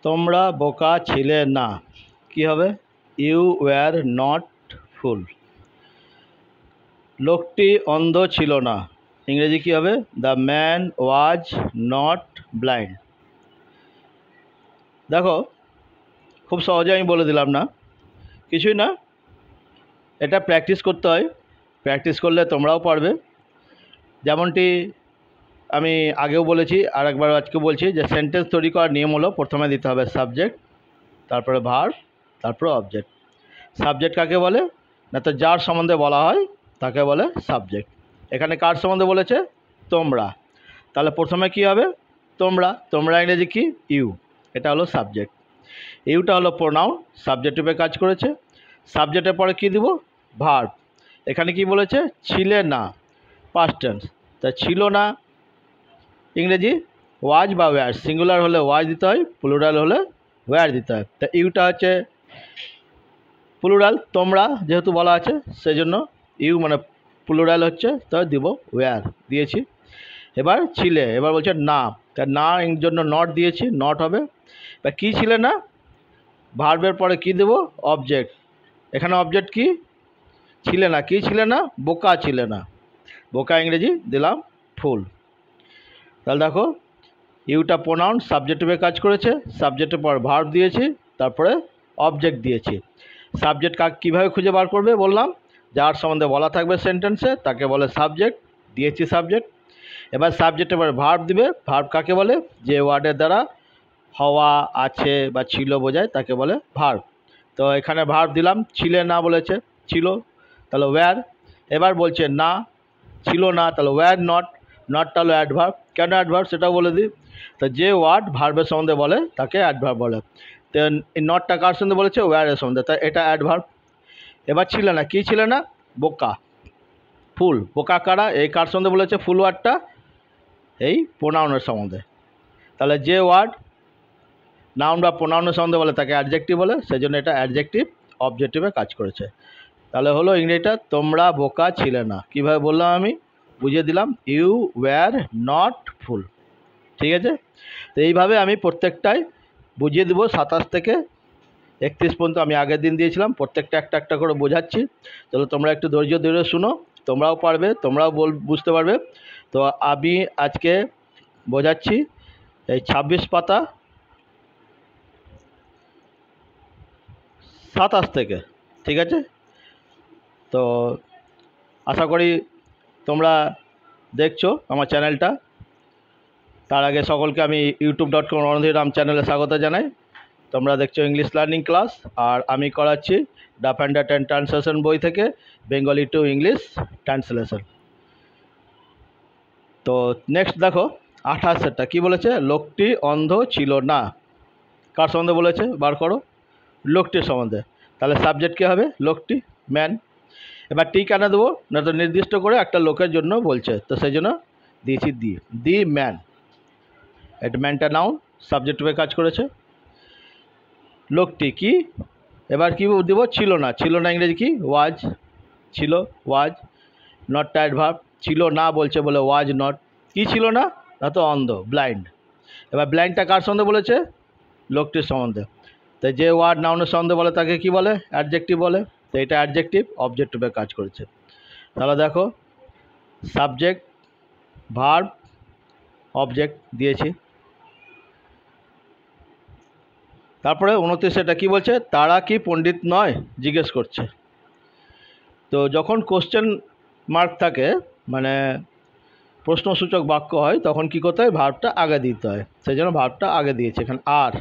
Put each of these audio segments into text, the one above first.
তোমরা বোকা ছিলে না, কি হবে? ইউ ওয়্যার নট ফুল। লোকটি অন্ধ ছিল না, ইংরেজি কি হবে? The man was not blind. দেখো, খুব সহজে আমি বলে দিলাম না, কিছুই না, এটা প্র্যাকটিস করতে হয়। প্র্যাকটিস করলে তোমরাও পারবে। যেমনটি আমি আগেও বলেছি, আর একবার আজকে বলছি, যে সেন্টেন্স তৈরি করার নিয়ম হলো প্রথমে দিতে হবে সাবজেক্ট, তারপরে ভার্ব, তারপরে অবজেক্ট। সাবজেক্ট কাকে বলে? না, তো যার সম্বন্ধে বলা হয় তাকে বলে সাবজেক্ট। এখানে কার সম্বন্ধে বলেছে? তোমরা। তাহলে প্রথমে কি হবে? তোমরা। তোমরা ইংরেজি কি? ইউ। এটা হলো সাবজেক্ট। ইউটা হলো প্রোনাউন, সাবজেক্ট রূপে কাজ করেছে। সাবজেক্টের পরে কি দিব? ভার্ব। এখানে কি বলেছে? ছিলে না, পাস্ট টেন্স। তা ছিল না ইংরেজি ওয়াজ বা ওয়্যার। সিঙ্গুলার হলে ওয়াজ দিতে হয়, প্লুরাল হলে ওয়্যার দিতে হয়। তা ইউটা হচ্ছে প্লুরাল, তোমরা যেহেতু বলা আছে সেজন্য ইউ মানে প্লুরাল হচ্ছে, তো দিব ওয়্যার, দিয়েছি। এবার ছিলে, এবার বলছে না, তা না এর জন্য নট দিয়েছি, নট হবে। বা কী ছিলে না, ভার্বের পরে কি দেব? অবজেক্ট। এখানে অবজেক্ট কি? ছিলে না। কি ছিলে না? বোকা ছিলে না। বোকা ইংরেজি দিলাম ফুল। তাহলে দেখো, ইউটা প্রোনাউন, সাবজেক্ট রূপে কাজ করেছে। সাবজেক্টের পর ভার্ব দিয়েছি, তারপরে অবজেক্ট দিয়েছি। সাবজেক্ট কীভাবে খুঁজে বার করবে বললাম, যার সম্বন্ধে বলা থাকবে সেন্টেন্সে তাকে বলে সাবজেক্ট, দিয়েছি সাবজেক্ট। এবার সাবজেক্টের পরে ভার্ব দিবে। ভার্ব কাকে বলে? যে ওয়ার্ডের দ্বারা হওয়া, আছে বা ছিল বোঝায় তাকে বলে ভার্ব। তো এখানে ভার্ব দিলাম, ছিলে না বলেছে, ছিল, তাহলে ওয়্যার। এবার বলছে না, ছিল না, তাহলে ওয়্যার নট। নটটা হলো অ্যাডভার্ব। কেন অ্যাডভার্ব সেটাও বলে দিই। তো যে ওয়ার্ড ভার্বের সম্বন্ধে বলে তাকে অ্যাডভার্ব বলে। তো এই নটটা কার সম্বন্ধে বলেছে? ওয়্যারের সম্বন্ধে, তাই এটা অ্যাডভার্ব। এবার ছিল না, কী ছিল না? বোকা, ফুল। বোকা কারা? এই কার সম্বন্ধে বলেছে? ফুল ওয়ার্ডটা এই প্রোনাউনের সম্বন্ধে। তাহলে যে ওয়ার্ড নাউন বা প্রোনাউনের সম্বন্ধে বলে তাকে অ্যাডজেক্টিভ বলে, সেই জন্য এটা অ্যাডজেক্টিভ অবজেক্টিভে কাজ করেছে। তাহলে হলো ইংরেজিটা তোমরা বোকা ছিলে না। কীভাবে বললাম আমি? বুঝিয়ে দিলাম, ইউ ওয়্যার নট ফুল। ঠিক আছে? তো এইভাবে আমি প্রত্যেকটাই বুঝিয়ে দেবো। 27 থেকে 31 পর্যন্ত আমি আগের দিন দিয়েছিলাম, প্রত্যেকটা একটা একটা করে বোঝাচ্ছি। তাহলে তোমরা একটু ধৈর্য ধরে শুনো, তোমরাও পারবে, তোমরাও বুঝতে পারবে। তো আমি আজকে বোঝাচ্ছি এই 26 পাতা 27 থেকে। ঠিক আছে? তো আশা করি তোমরা দেখছো আমার চ্যানেলটা। তার আগে সকলকে আমি youtube.com রণধীর রাম চ্যানেলে স্বাগত জানাই। তোমরা দেখছো ইংলিশ লার্নিং ক্লাস, আর আমি করাচ্ছি ডাফ অ্যান্ড ডাট অ্যান্ড ট্রান্সলেশন বই থেকে বেঙ্গলি টু ইংলিশ ট্রান্সলেশন। তো নেক্সট দেখো 28-এরটা কী বলেছে? লোকটি অন্ধ ছিল না। কার সম্বন্ধে বলেছে? বার করো। লোকটির সম্বন্ধে। তাহলে সাবজেক্ট কী হবে? লোকটি, ম্যান। এবার টি কেন দেবো? না, তো নির্দিষ্ট করে একটা লোকের জন্য বলছে, তো সেই জন্য দিয়েছি দি ম্যান। এটা ম্যানটা নাউন, সাবজেক্ট রূপে কাজ করেছে। লোকটি কি? এবার কি দেব? ছিল না। ছিল না ইংরেজি কি? ওয়াজ। ছিল, ওয়াজ। নটটা অ্যাডভার্ব। ছিল না বলছে বলে ওয়াজ নট। কি ছিল না? না তো অন্ধ, ব্লাইন্ড। এবার ব্লাইন্ডটা কার সম্বন্ধে বলেছে? লোকটির সম্বন্ধে। তো যে ওয়ার্ড নাউনের সম্বন্ধে বলে তাকে কি বলে? অ্যাডজেক্টিভ বলে। তো এটা অ্যাডজেক্টিভ অবজেক্ট রূপে কাজ করেছে। তাহলে দেখো, সাবজেক্ট, ভার্ব, অবজেক্ট দিয়েছি। তারপরে 29-এটা কী বলছে? তারা কি পণ্ডিত নয়? জিজ্ঞেস করছে। তো যখন কোশ্চেন মার্ক থাকে, মানে প্রশ্নসূচক বাক্য হয়, তখন কি করতে হয়? ভার্বটা আগে দিতে হয়, সেই জন্য ভার্বটা আগে দিয়েছে এখানে আর।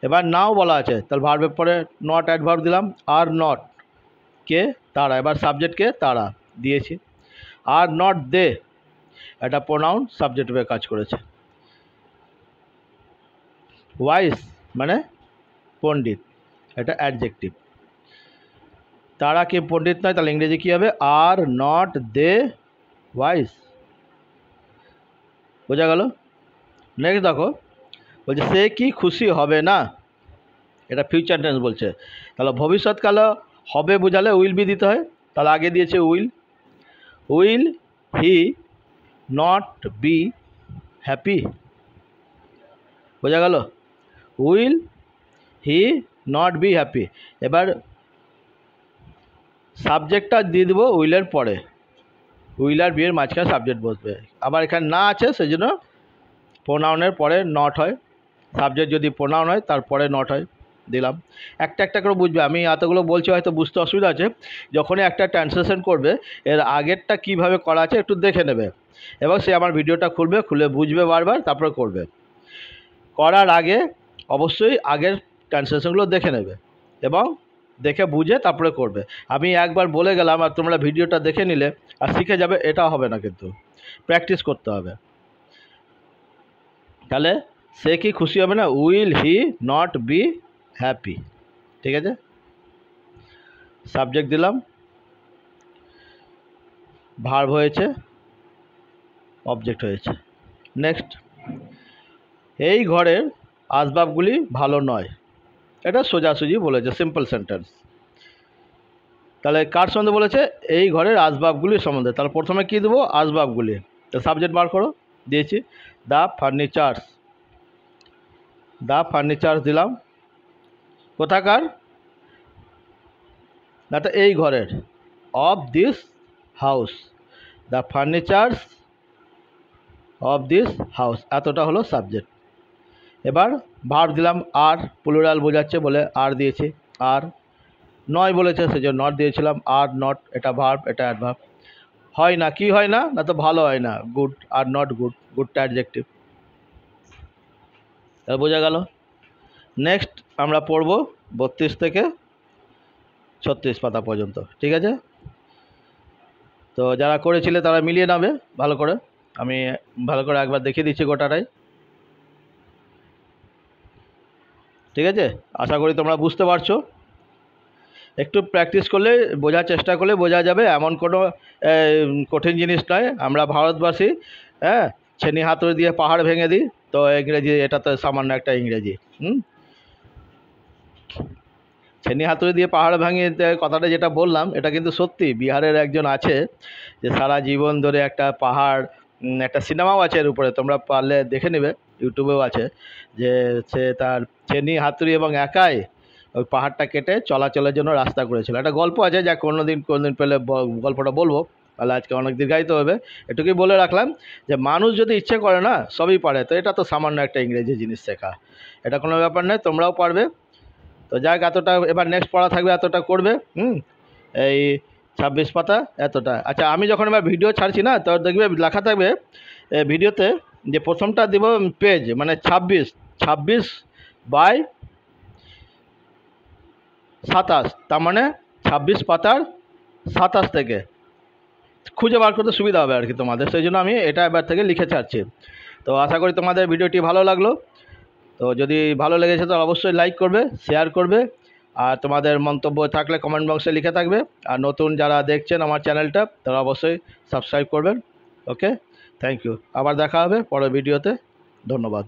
এবার নাও বলা আছে, তাহলে ভার্বের পরে নট অ্যাডভার্ব দিলাম। আর নট কে? তারা। এবার সাবজেক্টকে তারা দিয়েছি। আর নট দে, এটা প্রোনাউন, সাবজেক্ট রূপে কাজ করেছে। ওয়াইস মানে পণ্ডিত, এটা অ্যাডজেক্টিভ। তারা কি পণ্ডিত নয়? তাহলে ইংরেজি কী হবে? Are not they wise. বোঝা গেল? নেক্সট দেখো, বলছে সে কি খুশি হবে না? এটা ফিউচার টেন্স বলছে। তাহলে ভবিষ্যৎকালে হবে বোঝালে উইল বি দিতে হয়। তাহলে আগে দিয়েছে will. Will he not be happy? বোঝা গেল? Will he not be happy. এবার সাবজেক্টটা দিয়ে দেবো উইলের পরে, উইল আর বি এর মাঝখানে সাবজেক্ট বসবে। আবার এখানে না আছে সেই জন্য প্রোনাউনের পরে নট হয়, সাবজেক্ট যদি প্রোনাউন হয় তারপরে নট হয়, দিলাম। একটা একটা করে বুঝবে, আমি এতগুলো বলছি হয়তো বুঝতে অসুবিধা আছে। যখনই একটা ট্রান্সলেশন করবে এর আগেরটা কিভাবে করা আছে একটু দেখে নেবে, এবং সে আমার ভিডিওটা খুলবে, খুলে বুঝবে বারবার, তারপরে করবে। করার আগে অবশ্যই আগের ট্রান্সলেশনগুলো দেখে নেবে এবং দেখে বুঝে তারপরে করবে। আমি একবার বলে গেলাম আর তোমরা ভিডিওটা দেখে নিলে আর শিখে যাবে, এটা হবে না, কিন্তু প্র্যাকটিস করতে হবে। তাহলে সে কি খুশি হবে না, will he not be happy. ঠিক আছে, সাবজেক্ট দিলাম, ভার্ব হয়েছে, অবজেক্ট হয়েছে। নেক্সট, এই ঘরের আসবাবগুলি ভালো নয়। এটা সোজাসুজি বলেছে, সিম্পল সেন্টেন্স। তাহলে কার সম্বন্ধে বলেছে, এই ঘরের আসবাবগুলির সম্বন্ধে। তাহলে প্রথমে কী দেবো, আসবাবগুলি। তো সাবজেক্ট বার করো, দিয়েছি দ্য ফার্নিচার্স, দ্য ফার্নিচার্স দিলাম। কোথাকার, না তো এই ঘরের, of this house, the furnitures of this house, এতটা হলো সাবজেক্ট। এবার ভার্ব দিলাম, আর প্লুরাল বোঝাচ্ছে বলে আর দিয়েছি, আর নয় বলেছে সেজন্য নট দিয়েছিলাম, আর নট, এটা ভার্ব, এটা অ্যাডভার্ব। হয় না, কি হয় না, না তো ভালো হয় না, গুড আর নট গুড, গুডটা অ্যাডজেক্টিভ। তাহলে বোঝা গেল। নেক্সট আমরা পড়ব 32 থেকে 36 পাতা পর্যন্ত। ঠিক আছে, তো যারা করেছিলে তারা মিলিয়ে নেবে ভালো করে, আমি ভালো করে একবার দেখিয়ে দিচ্ছি গোটাটাই। ঠিক আছে, আশা করি তোমরা বুঝতে পারছো। একটু প্র্যাকটিস করলে, বোঝার চেষ্টা করলে বোঝা যাবে, এমন কোনো কঠিন জিনিস নয়। আমরা ভারতবাসী, হ্যাঁ, ছেনি হাতুড়ি দিয়ে পাহাড় ভেঙে দিই, তো ইংরেজি এটা তো সামান্য একটা ইংরেজি। ছেনি হাতুড়ি দিয়ে পাহাড় ভাঙিয়ে কথাটা যেটা বললাম এটা কিন্তু সত্যি। বিহারের একজন আছে যে সারা জীবন ধরে একটা পাহাড়, একটা সিনেমাও আছে এর উপরে, তোমরা পারলে দেখে নেবে, ইউটিউবেও আছে, যে সে তার ছেনি হাতুড়ি এবং একাই ওই পাহাড়টা কেটে চলাচলের জন্য রাস্তা করেছিল। একটা গল্প আছে, যা কোনোদিন পেলে গল্পটা বলবো, তাহলে আজকে অনেক দীর্ঘায়িত হবে। এটুকুই বলে রাখলাম যে মানুষ যদি ইচ্ছে করে না সবই পারে। তো এটা তো সামান্য একটা ইংরেজি জিনিস শেখা, এটা কোনো ব্যাপার নয়, তোমরাও পারবে। তো যাক, এতটা এবার নেক্সট পড়া থাকবে, এতটা করবে। এই 26 পাতা এতটা। আচ্ছা, আমি যখন এবার ভিডিও ছাড়ছি না, তো দেখবে লেখা থাকবে ভিডিওতে যে প্রথমটা দিব পেজ, মানে 26/27, তার মানে 26 পাতার 27 থেকে খুঁজে বার করতে সুবিধা হবে আর কি তোমাদের, সেই জন্য আমি এটা এবার থেকে লিখে ছাড়ছি। তো আশা করি তোমাদের ভিডিওটি ভালো লাগলো। তো যদি ভালো লেগেছে তো অবশ্যই লাইক করবে, শেয়ার করবে, আর তোমাদের মন্তব্য থাকলে কমেন্ট বক্সে লিখে থাকবে। আর নতুন যারা দেখছেন আমার চ্যানেলটা তারা অবশ্যই সাবস্ক্রাইব করবেন। ওকে, থ্যাংক ইউ। আবার দেখা হবে পরের ভিডিওতে। ধন্যবাদ।